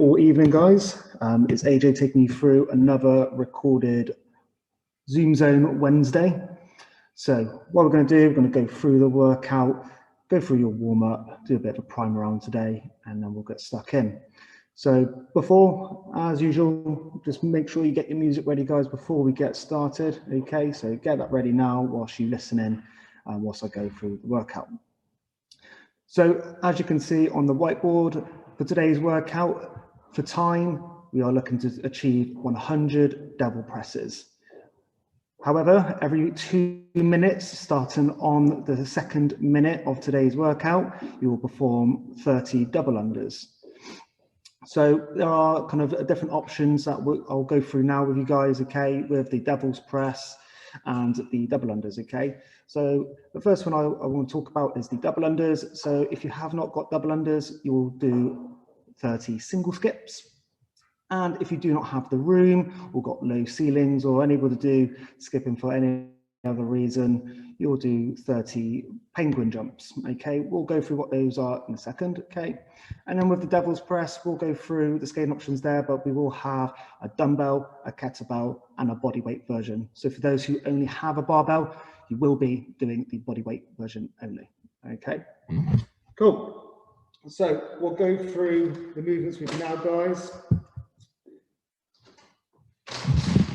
All evening, guys. It's AJ taking you through another recorded Zoom Zone Wednesday. So what we're going to do, we're going to go through the workout, go through your warm-up, do a bit of a primer round today, and then we'll get stuck in. So before, as usual, just make sure you get your music ready, guys, before we get started. Okay, so get that ready now whilst you listen in, whilst I go through the workout. So as you can see on the whiteboard, for today's workout, for time, we are looking to achieve 100 devil presses. However, every 2 minutes, starting on the second minute of today's workout, you will perform 30 double unders. So there are kind of different options that I'll go through now with you guys, okay, with the devil's press and the double unders, okay? So the first one I want to talk about is the double unders. So if you have not got double unders, you'll do 30 single skips. And if you do not have the room or got low ceilings or unable to do skipping for any other reason, you'll do 30 penguin jumps, okay? We'll go through what those are in a second, okay? And then with the devil's press, we'll go through the scaling options there, but we will have a dumbbell, a kettlebell, and a bodyweight version. So for those who only have a barbell, you will be doing the bodyweight version only, okay? Cool. So we'll go through the movements with you now, guys.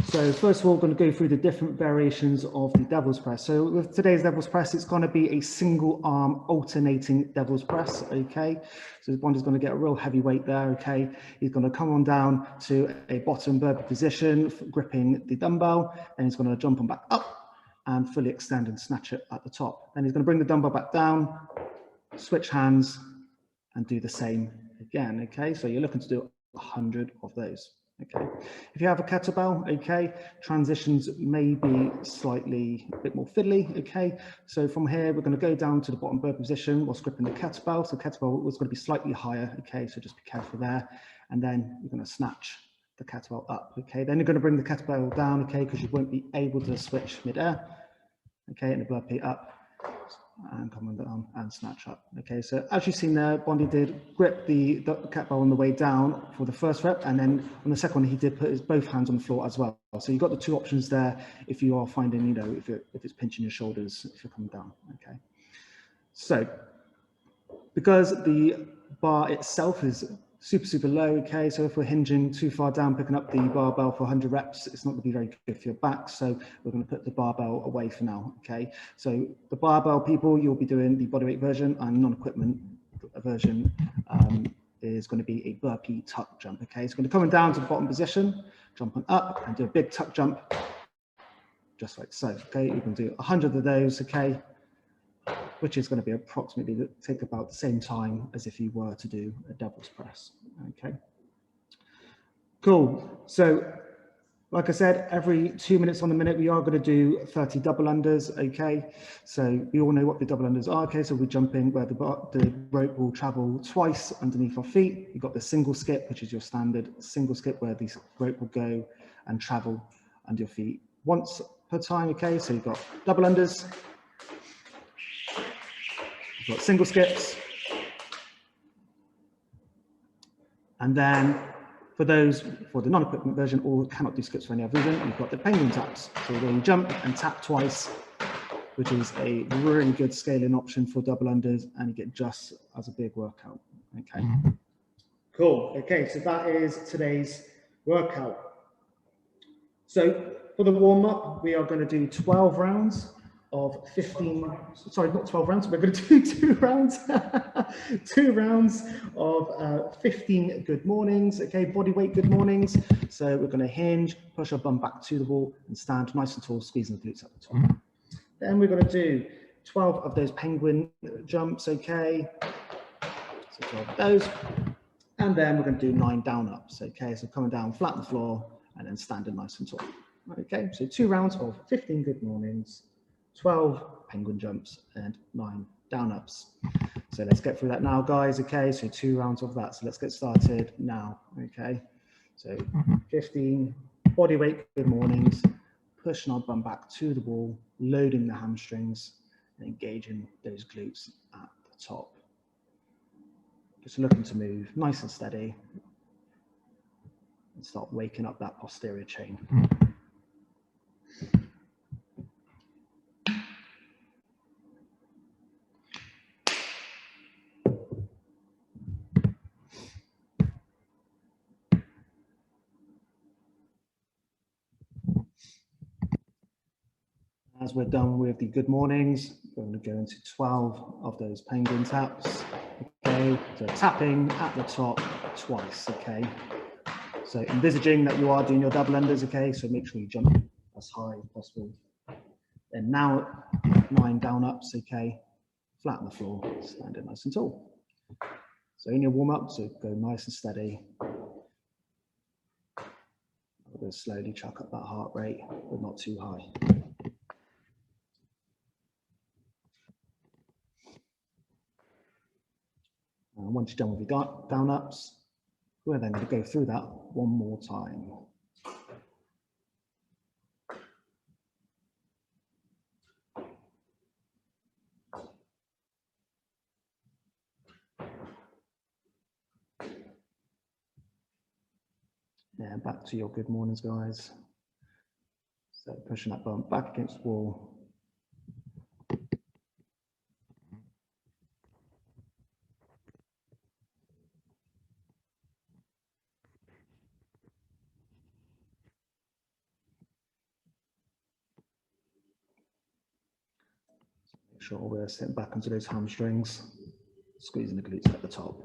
So first of all, we're going to go through the different variations of the devil's press. So with today's devil's press, it's going to be a single arm alternating devil's press, okay? So Bondi's going to get a real heavy weight there, okay? He's going to come on down to a bottom burpee position, gripping the dumbbell, and he's going to jump on back up and fully extend and snatch it at the top. Then he's going to bring the dumbbell back down, switch hands, and do the same again, okay? So you're looking to do 100 of those. Okay, if you have a kettlebell, okay, transitions may be slightly a bit more fiddly, okay? So from here, we're going to go down to the bottom burpee position whilst gripping the kettlebell. So kettlebell was going to be slightly higher, okay? So just be careful there. And then you're going to snatch the kettlebell up, okay? Then you're going to bring the kettlebell down, okay, because you won't be able to switch mid-air, okay? And the burpee up and come on down and snatch up. Okay, so as you've seen there, Bondi did grip the kettlebell on the way down for the first rep, and then on the second one, he did put his both hands on the floor as well. So you've got the two options there if you are finding, you know, if it's pinching your shoulders, if you're coming down, okay? So because the bar itself is super low, okay, so if we're hinging too far down, picking up the barbell for 100 reps, it's not going to be very good for your back, so we're going to put the barbell away for now, okay? So the barbell people, you'll be doing the bodyweight version, and non-equipment version is going to be a burpee tuck jump, okay? So we're going to come down to the bottom position, jumping up, and do a big tuck jump, just like so, okay? You can do 100 of those, okay? Which is going to be approximately take about the same time as if you were to do a devil's press, okay? Cool, so like I said, every 2 minutes on the minute, we are going to do 30 double unders, okay? So we all know what the double unders are, okay? So we jump in where the rope will travel twice underneath our feet. You've got the single skip, which is your standard single skip where the rope will go and travel under your feet once per time, okay? So you've got double unders, you've got single skips, and then for those for the non-equipment version or cannot do skips for any other reason, you've got the penguin taps. So where you jump and tap twice, which is a really good scaling option for double unders, and you get just as a big workout. Okay. Cool. Okay, so that is today's workout. So for the warm-up, we are going to do 12 rounds of 15, sorry, not 12 rounds, we're going to do 2 rounds, 2 rounds of 15 good mornings, okay, body weight good mornings. So we're going to hinge, push our bum back to the wall and stand nice and tall, squeezing the glutes at the top. Then we're going to do 12 of those penguin jumps, okay, so 12 of those. And then we're going to do 9 down ups, okay, so coming down flat on the floor and then standing nice and tall. Okay, so 2 rounds of 15 good mornings, 12 penguin jumps and 9 down ups. So let's get through that now, guys. Okay, so 2 rounds of that. So let's get started now. Okay, so 15 body weight good mornings, pushing our bum back to the wall, loading the hamstrings and engaging those glutes at the top. Just looking to move nice and steady. and start waking up that posterior chain. As we're done with the good mornings, we're going to go into 12 of those penguin taps. Okay, so tapping at the top twice. Okay, so envisaging that you are doing your double unders. Okay, so make sure you jump as high as possible. And now 9 down ups. Okay, flat on the floor, standing nice and tall. So in your warm up, so go nice and steady. We'll slowly chuck up that heart rate, but not too high. And once you're done with your down ups, we're then going to go through that one more time. And back to your good mornings, guys. So pushing that bum back against the wall. Make sure we're sitting back onto those hamstrings, squeezing the glutes at the top.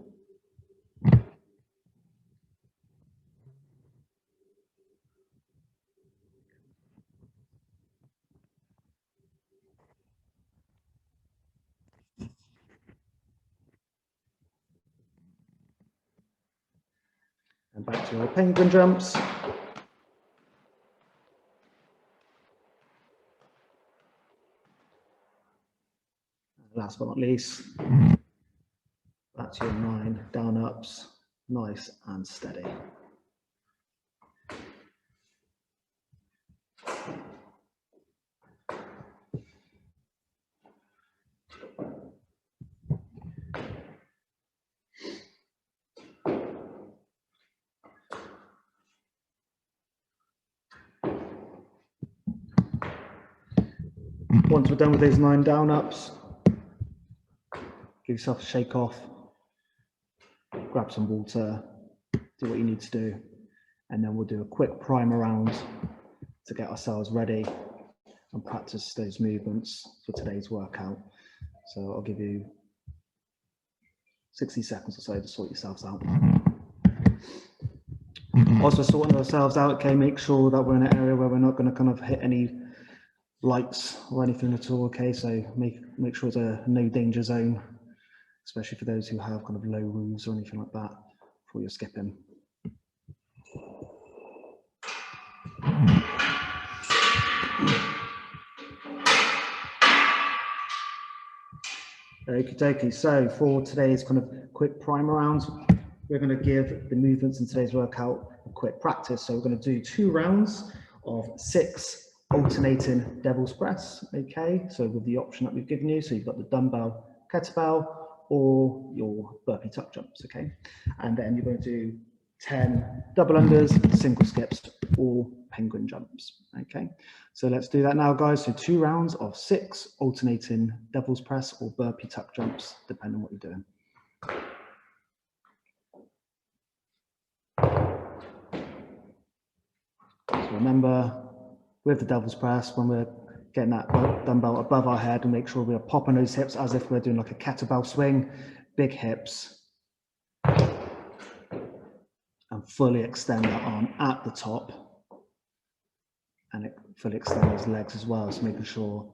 And back to your penguin jumps. Last but not least, back to your 9 down ups, nice and steady. Once we're done with those 9 down ups, give yourself a shake off, grab some water, do what you need to do, and then we'll do a quick primer round to get ourselves ready and practice those movements for today's workout. So I'll give you 60 seconds or so to sort yourselves out. Also sorting ourselves out, okay, make sure that we're in an area where we're not going to kind of hit any lights or anything at all, okay, so make sure it's a no danger zone, especially for those who have kind of low roofs or anything like that before you're skipping. Okie dokie, so for today's kind of quick primer round, we're going to give the movements in today's workout a quick practice. So we're going to do 2 rounds of 6 alternating devil's press, okay? So with the option that we've given you, so you've got the dumbbell, kettlebell, or your burpee tuck jumps, okay? And then you're going to do 10 double unders, single skips, or penguin jumps, okay? So let's do that now, guys. So 2 rounds of 6 alternating devil's press or burpee tuck jumps, depending on what you're doing. So remember, with the devil's press, when we're getting that dumbbell above our head, and make sure we're popping those hips as if we're doing like a kettlebell swing, big hips, and fully extend that arm at the top, and fully extend those legs as well. So making sure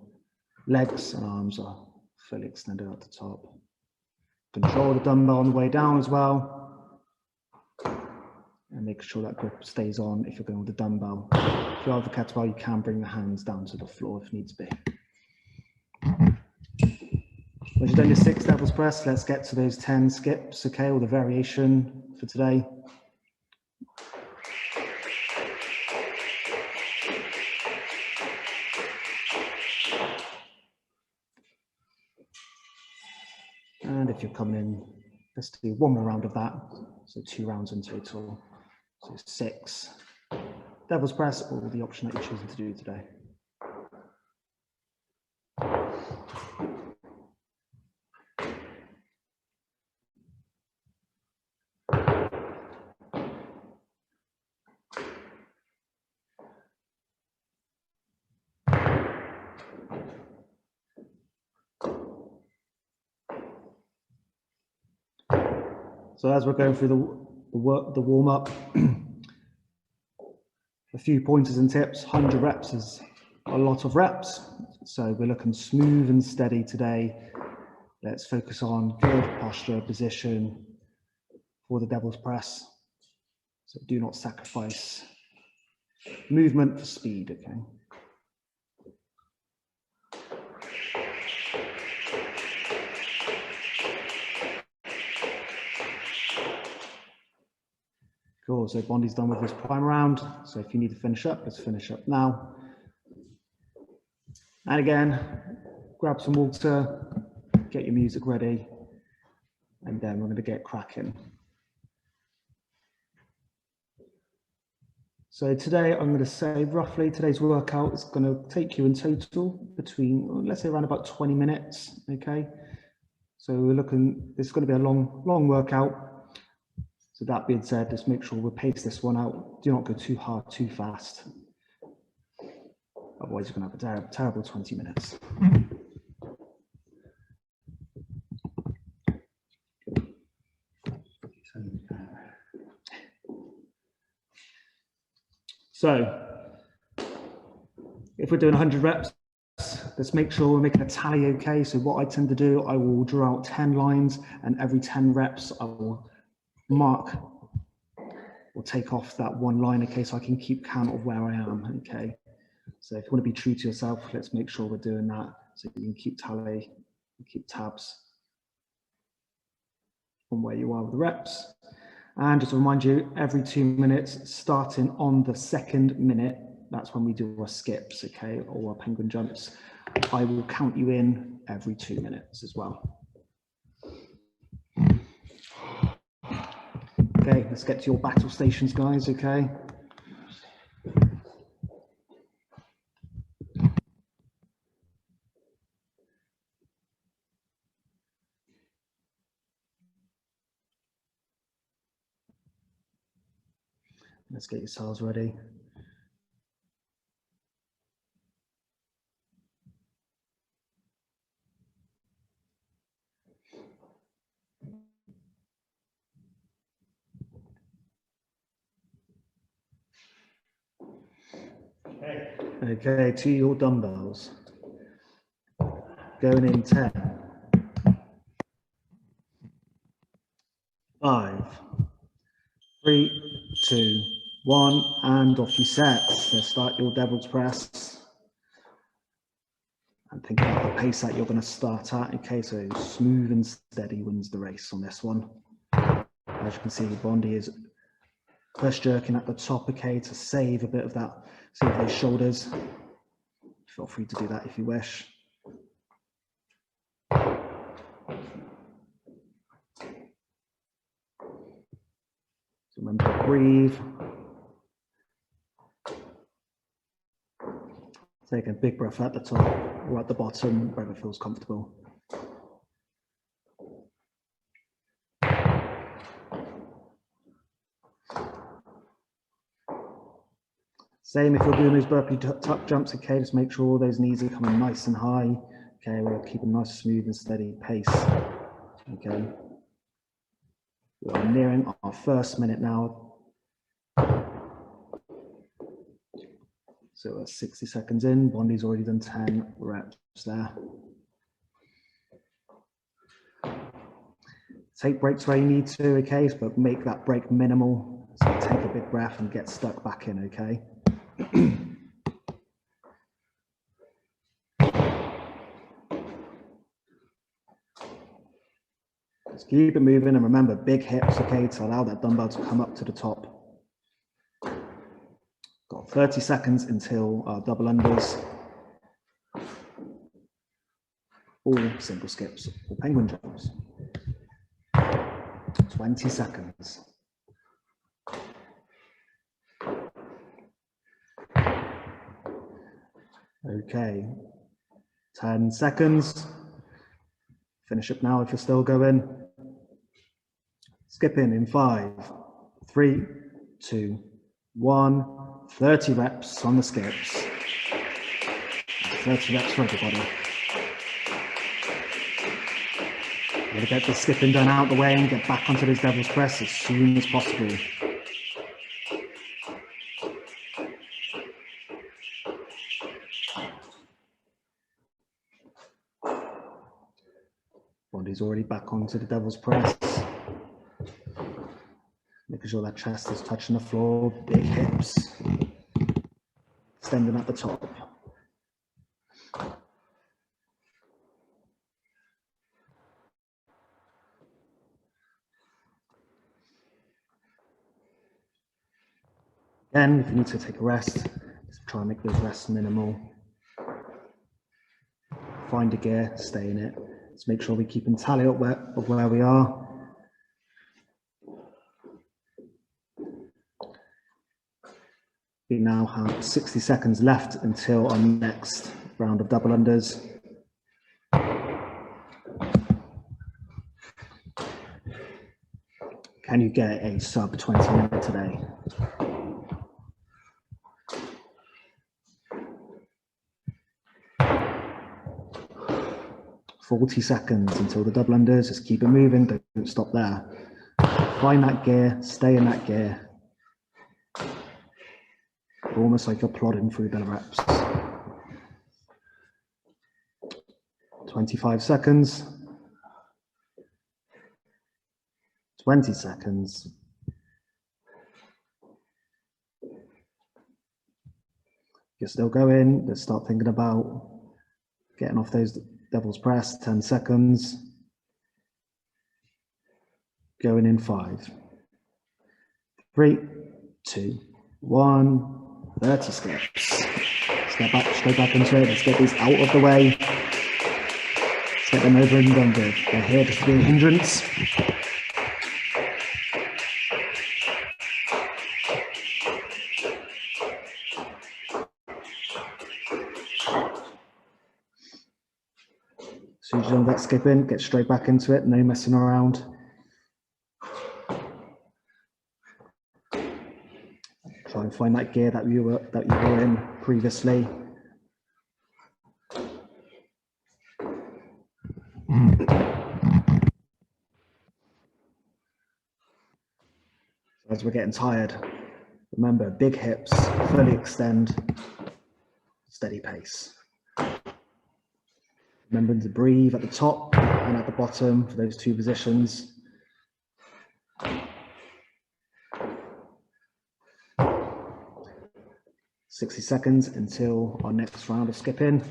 legs and arms are fully extended at the top. Control the dumbbell on the way down as well. And make sure that grip stays on if you're going with the dumbbell. If you have the kettlebell, you can bring the hands down to the floor if needs be. Once you've done your 6 devil's press, let's get to those 10 skips, okay, or the variation for today. And if you're coming in, let's do 1 more round of that. So 2 rounds in total. So 6 devil's press, or the option that you're choosing to do today. So as we're going through the warm up, a few pointers and tips. 100 reps is a lot of reps, so we're looking smooth and steady today. Let's focus on good posture, position for the devil's press. So do not sacrifice movement for speed, okay? Cool, so Bondi's done with this prime round. So if you need to finish up, let's finish up now. And again, grab some water, get your music ready, and then we're going to get cracking. So today I'm going to say roughly today's workout is going to take you in total between, let's say, around about 20 minutes, okay? So we're looking, this is going to be a long workout. So that being said, just make sure we pace this one out. Do not go too hard, too fast. Otherwise, you're going to have a terrible 20 minutes. So if we're doing 100 reps, let's make sure we're making a tally, okay? So what I tend to do, I will draw out 10 lines, and every 10 reps, I will mark or take off that one line, okay, so I can keep count of where I am, okay? So if you want to be true to yourself, let's make sure we're doing that so you can keep tally, keep tabs on where you are with the reps. And just to remind you, every 2 minutes, starting on the 2nd minute, that's when we do our skips, okay, or our penguin jumps. I will count you in every 2 minutes as well. Okay, let's get to your battle stations, guys, okay? Let's get yourselves ready. Okay, to your dumbbells. Going in 10, 5, 3, 2, 1, and off you set. So start your devil's press. And think about the pace that you're going to start at. Okay, so smooth and steady wins the race on this one. As you can see, Bondi is push jerking at the top, okay, to save a bit of that, save those shoulders. Feel free to do that if you wish. So remember to breathe. Take a big breath at the top or at the bottom, wherever feels comfortable. Same if you're doing those burpee tuck jumps, okay, just make sure all those knees are coming nice and high. Okay, we're keeping a nice, smooth and steady pace. Okay. We're nearing our 1st minute now. So we're 60 seconds in, Bondi's already done 10 reps there. Take breaks where you need to, okay, but make that break minimal. So take a big breath and get stuck back in, okay? Just keep it moving and remember, big hips, okay, to allow that dumbbell to come up to the top. Got 30 seconds until our double unders. All single skips or penguin jumps. 20 seconds. Okay, 10 seconds. Finish up now if you're still going. Skip in 5, 3, 2, 1. 30 reps on the skips. 30 reps for everybody. You're going to get the skipping done out the way and get back onto this devil's press as soon as possible. Body's already back onto the devil's press. Making sure that chest is touching the floor, big hips, extending at the top. Again, if you need to take a rest, just try and make those rests minimal. Find a gear, stay in it. Let's make sure we keep in tally of where we are. We now have 60 seconds left until our next round of double unders. Can you get a sub 20 minute today? "40 seconds until the double unders. Just keep it moving, don't stop there. Find that gear, stay in that gear. Almost like you're plodding through the reps. 25 seconds. 20 seconds. You're still going. Let's start thinking about getting off those devil's press. 10 seconds. Going in 5, 3, 2, 1. 30 skips. Let's get back, straight back into it. Let's get these out of the way. Let's get them over and done with. They're here just to be a hindrance. As soon as you're done that skipping, get straight back into it. No messing around. Try and find that gear that you were in previously. As we're getting tired, remember, big hips, fully extend, steady pace. Remember to breathe at the top and at the bottom for those 2 positions. "60 seconds until our next round of skipping.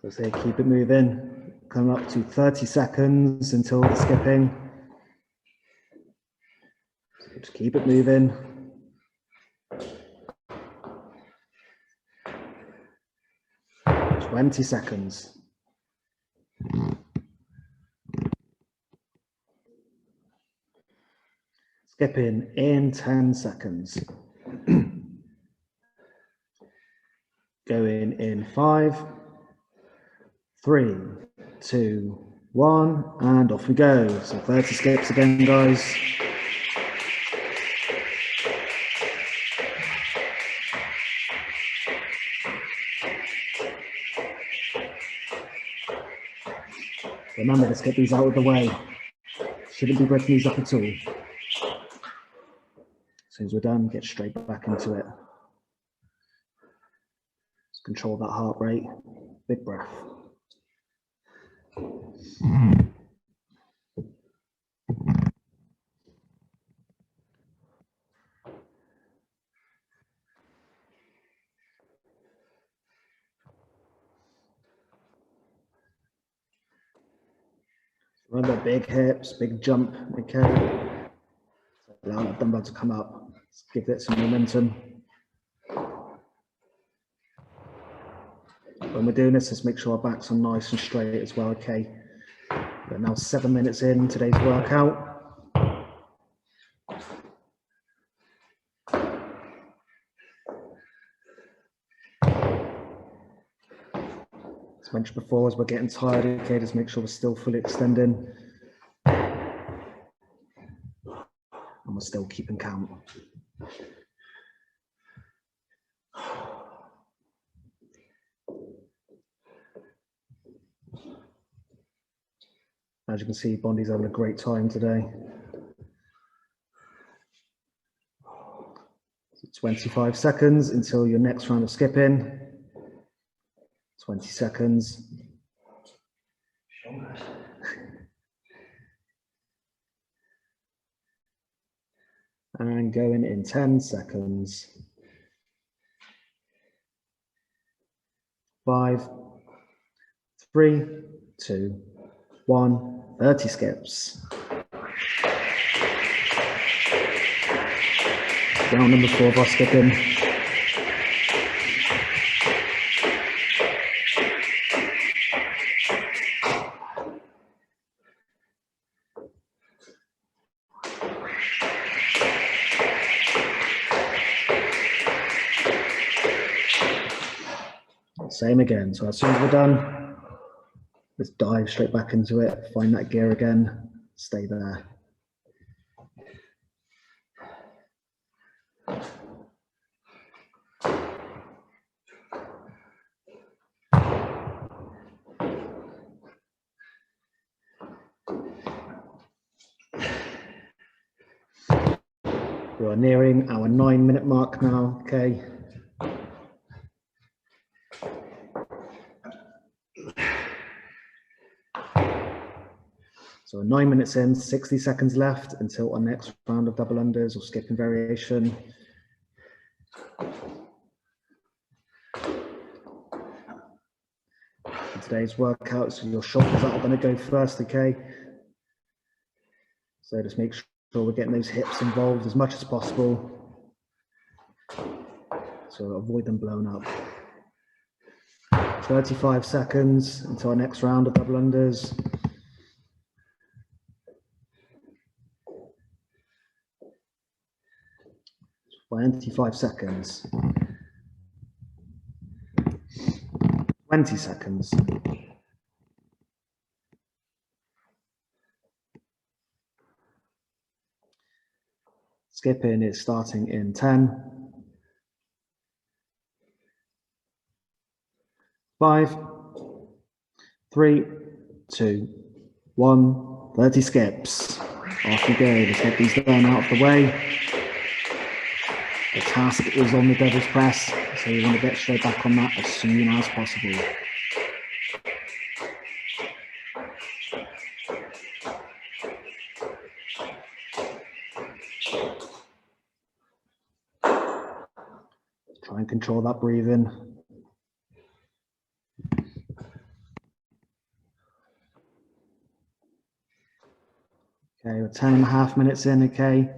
So say keep it moving. Coming up to 30 seconds until the skipping. So just keep it moving. "20 seconds. Skipping in 10 seconds. Going in 5, 3, 2, 1, and off we go. So 30 skips again, guys. Remember, let's get these out of the way. Shouldn't be breaking these up at all. As soon as we're done, get straight back into it. Just control that heart rate. Big breath. Remember, big hips, big jump, okay? allow that dumbbell to come up. Let's give it some momentum. When we're doing this, let's make sure our backs are nice and straight as well, okay? We're now 7 minutes in today's workout. As mentioned before, as we're getting tired, okay, just make sure we're still fully extending. And we're still keeping count. As you can see, Bondi's having a great time today. 25 seconds until your next round of skipping. 20 seconds. And going in 10 seconds. 5, 3, 2, 1. 30 skips. Round number 4 of our skipping. Same again. So as soon as we're done, let's dive straight back into it. Find that gear again. Stay there. We are nearing our 9-minute mark now, okay? So 9 minutes in, 60 seconds left until our next round of double unders or skipping variation. For today's workout, so your shoulders are going to go first, okay? So just make sure we're getting those hips involved as much as possible. So avoid them blowing up. 35 seconds until our next round of double unders. 25 seconds. 20 seconds. Skipping is starting in 10. 5, 3, 2, 1. 30 skips. Off you go. Let's get these done out of the way. The task is on the devil's press, so you want to get straight back on that as soon as possible. Try and control that breathing. Okay, we're 10.5 minutes in, okay.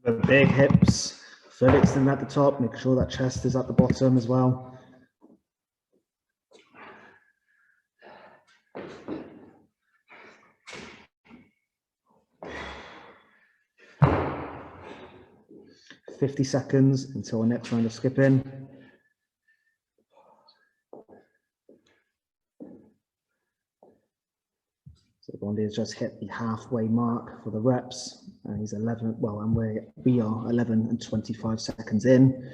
The big hips, fully extend at the top, make sure that chest is at the bottom as well. $50 seconds until our next round of skipping. So Bondi has just hit the halfway mark for the reps, and he's 11. Well, and we are 11 and 25 seconds in.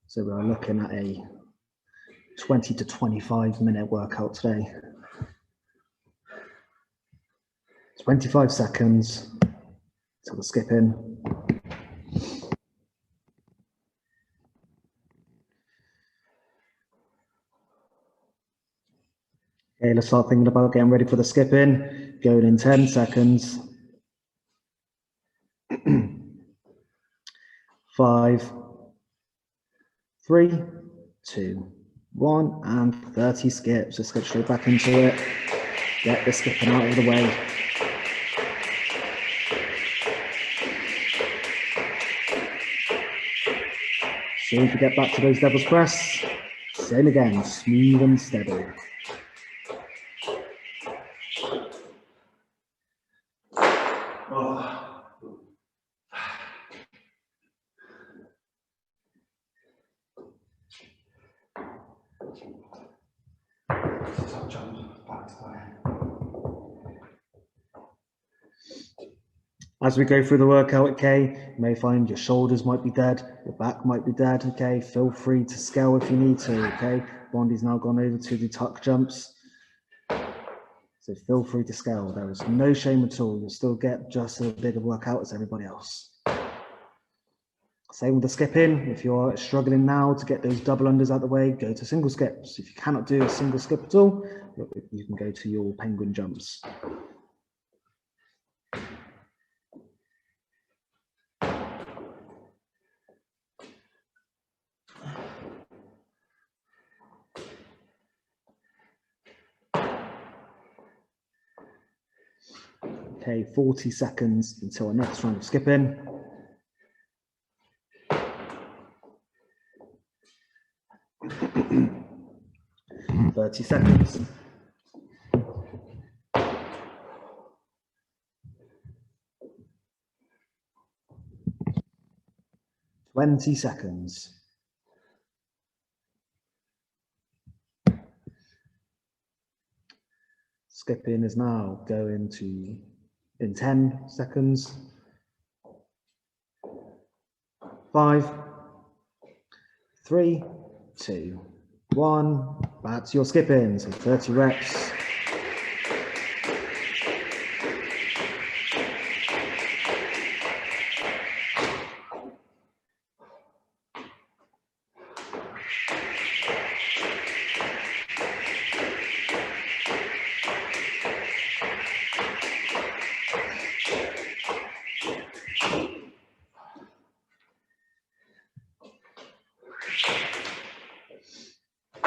So we're looking at a 20 to 25 minute workout today. 25 seconds till the skipping. Okay, let's start thinking about getting ready for the skip in. Going in 10 seconds. 5, 3, 2, 1, and 30 skips. Let's get straight back into it. Get the skipping out of the way. Soon to get back to those devil's press. Same again, smooth and steady. As we go through the workout, okay, you may find your shoulders might be dead, your back might be dead, okay, feel free to scale if you need to, okay. Bondi's now gone over to the tuck jumps, so feel free to scale. There is no shame at all. You'll still get just as big a workout as everybody else. Same with the skipping. If you're struggling now to get those double unders out of the way, go to single skips. If you cannot do a single skip at all, you can go to your penguin jumps. Okay, 40 seconds until our next round of skipping. 30 seconds. 20 seconds. Skipping is now going to in 10 seconds. 5, 3, 2, 1. Back to your skipping. So 30 reps.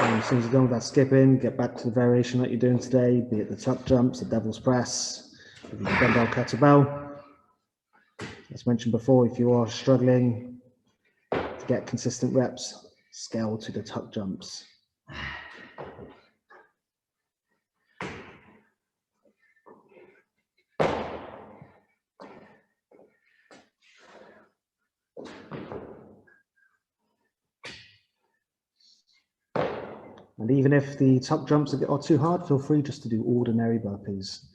As soon as you're done with that skipping, get back to the variation that you're doing today, be it the tuck jumps, the devil's press, the dumbbell kettlebell. As mentioned before, if you are struggling to get consistent reps, scale to the tuck jumps. And even if the tuck jumps are too hard, feel free just to do ordinary burpees.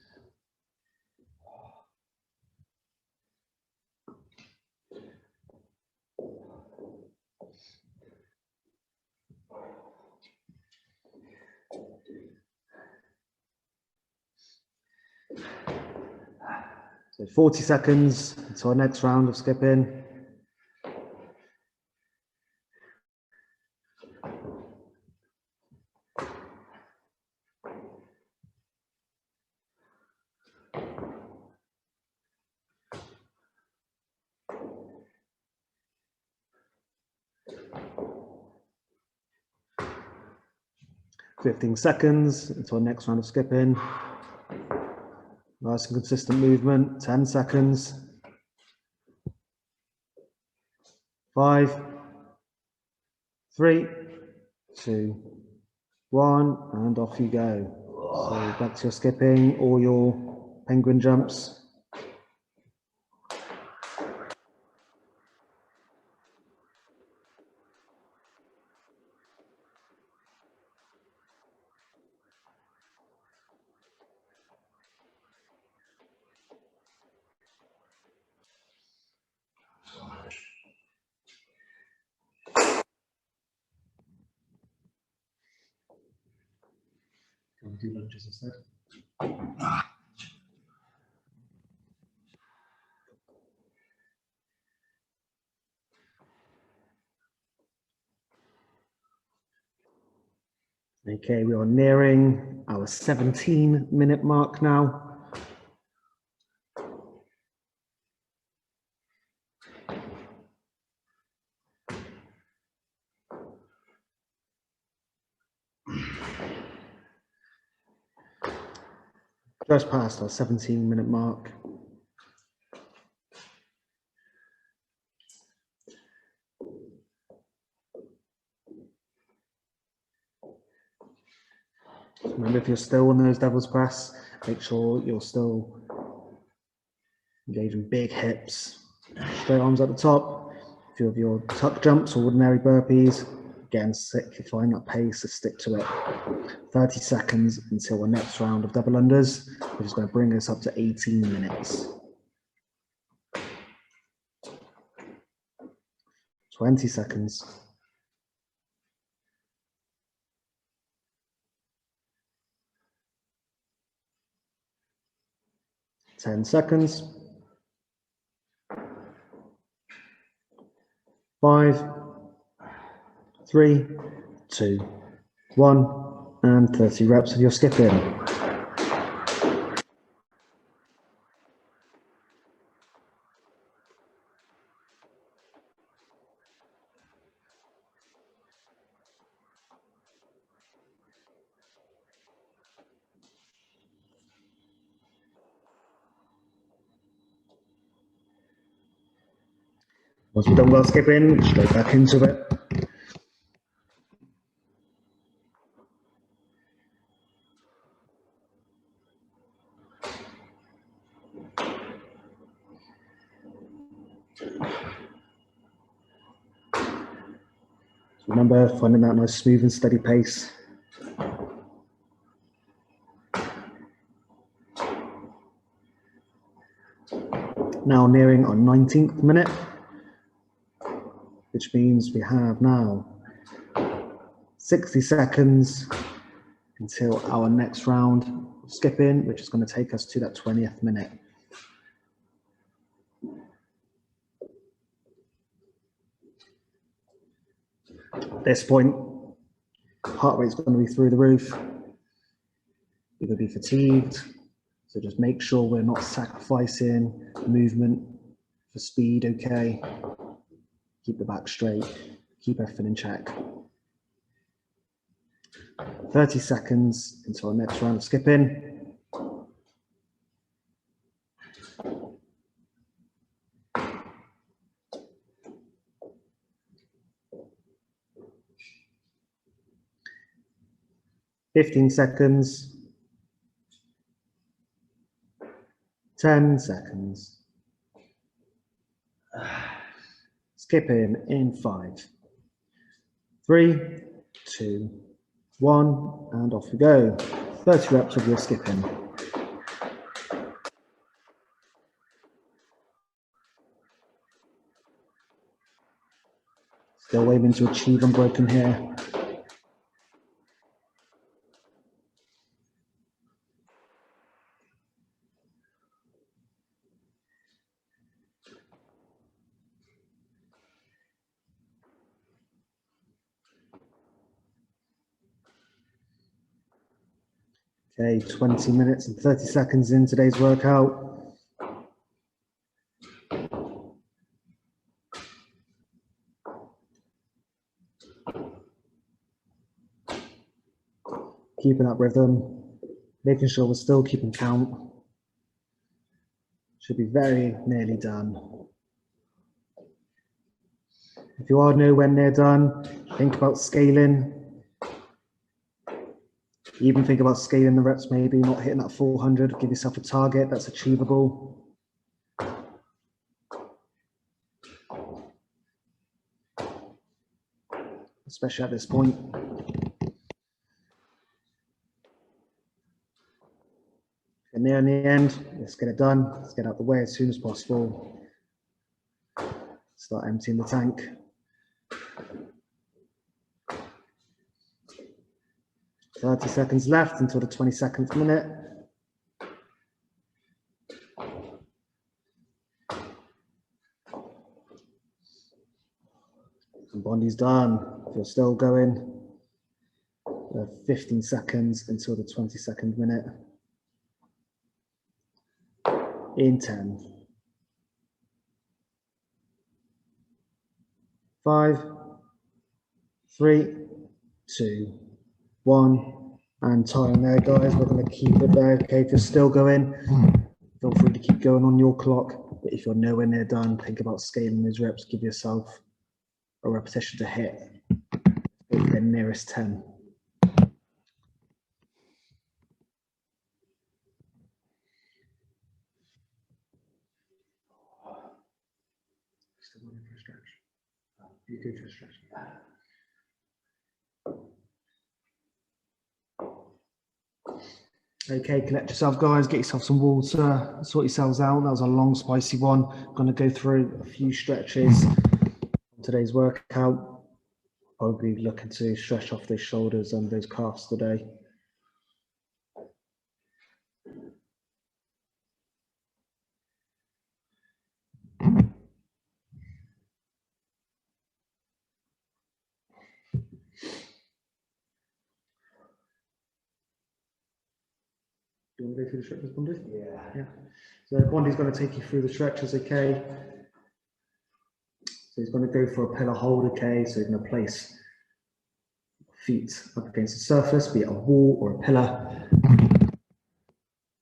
So 40 seconds until our next round of skipping. "15 seconds until our next round of skipping. Nice and consistent movement, 10 seconds. 5, 3, 2, 1, and off you go. So back to your skipping or your penguin jumps. Can we do lunges instead? Okay, we are nearing our 17-minute mark now. Just past our 17-minute mark. Remember, if you're still on those devil's press, make sure you're still engaging big hips, straight arms at the top. A few of your tuck jumps or ordinary burpees. Again, if you find that pace, just stick to it. 30 seconds until the next round of double unders, which is going to bring us up to 18 minutes. 20 seconds. 10 seconds. 5, 3, 2, 1, and 30 reps of your skipping. Once we're done well skipping, straight back into it. Remember, finding that nice smooth and steady pace. Now nearing our 19th minute, which means we have now 60 seconds until our next round of skipping, which is going to take us to that 20th minute. At this point, heart rate's going to be through the roof. You're going to be fatigued, so just make sure we're not sacrificing movement for speed, okay? Keep the back straight, keep everything in check. 30 seconds until our next round of skipping. Fifteen seconds. 10 seconds. Skipping in 5, 3, 2, 1, and off we go. 30 reps of your skipping. Still aiming to achieve unbroken here. Okay, 20 minutes and 30 seconds in today's workout. Keeping that rhythm, making sure we're still keeping count. Should be very nearly done. If you are nowhere near done, think about scaling. Even think about scaling the reps, maybe not hitting that 400, give yourself a target that's achievable. Especially at this point. And near in the end, let's get it done. Let's get out the way as soon as possible. Start emptying the tank. "30 seconds left until the 22nd minute. And Bondi's done. If you're still going, 15 seconds until the 22nd minute. In 10, 5, 3, 2, 1, and time there, guys. We're going to keep it there. Okay, if you're still going, feel free to keep going on your clock. But if you're nowhere near done, think about scaling those reps. Give yourself a repetition to hit over the nearest 10. Still going for a stretch. You go for a stretch. Okay, collect yourself, guys. Get yourself some water. Sort yourselves out. That was a long, spicy one. I'm going to go through a few stretches on today's workout. Probably looking to stretch off those shoulders and those calves today. Do you want to go through the stretches, Bondi? Yeah. So Bondi's going to take you through the stretches, okay? So he's going to go for a pillar hold, okay? So he's going to place feet up against the surface, be it a wall or a pillar.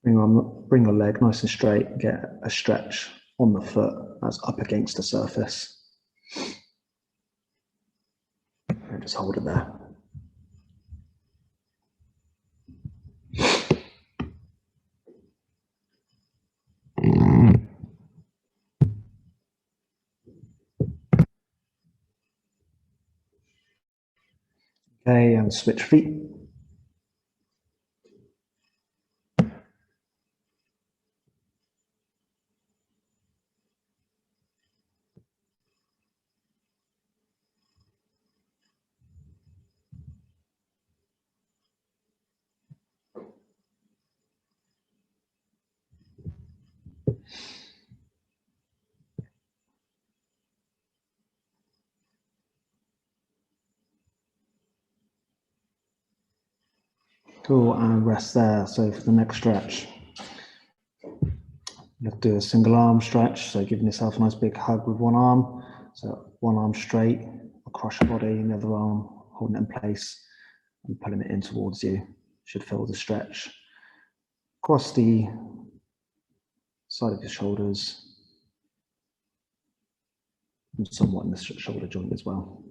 Bring your leg nice and straight, get a stretch on the foot that's up against the surface. And just hold it there. Okay, and switch feet. Cool, and rest there. So for the next stretch, let's do a single arm stretch. So giving yourself a nice big hug with one arm. So one arm straight across your body, and the other arm holding it in place and pulling it in towards you. Should feel the stretch across the side of your shoulders and somewhat in the shoulder joint as well.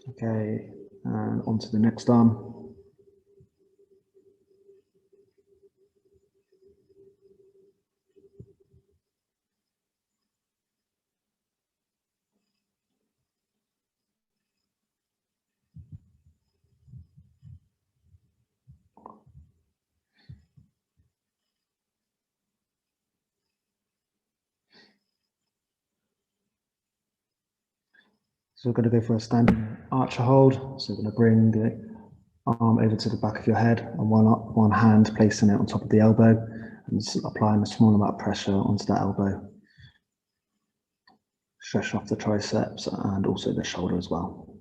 Okay, and onto the next arm. So we're going to go for a standing archer hold. So we're going to bring the arm over to the back of your head and one hand placing it on top of the elbow and applying a small amount of pressure onto that elbow. Stretch off the triceps and also the shoulder as well.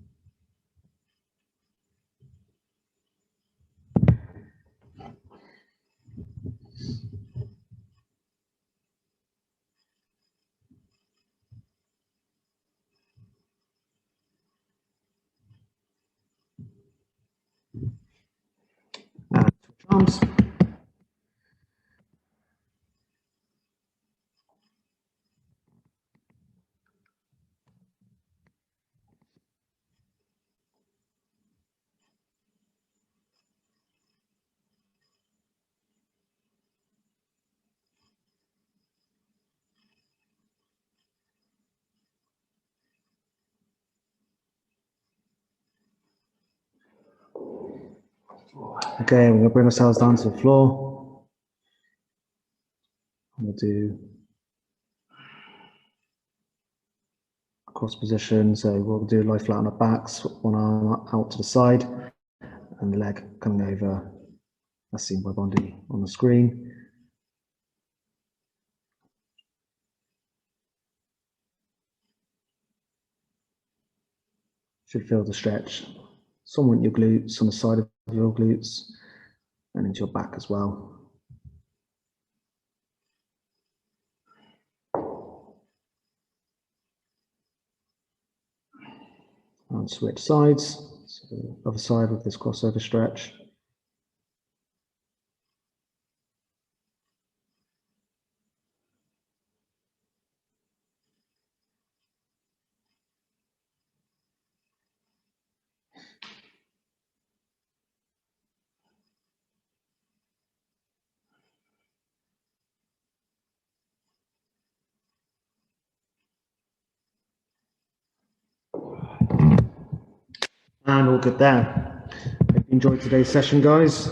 And switch arms. Okay, we're going to bring ourselves down to the floor. We'll do cross position. So we'll do lie flat on our backs, one arm out to the side and the leg coming over, as seen by Bondi on the screen. Should feel the stretch somewhat in your glutes, on the side of your glutes, and into your back as well. And switch sides. So other side with this crossover stretch. And all good there. Hope you enjoyed today's session, guys,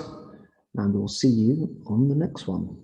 and we'll see you on the next one.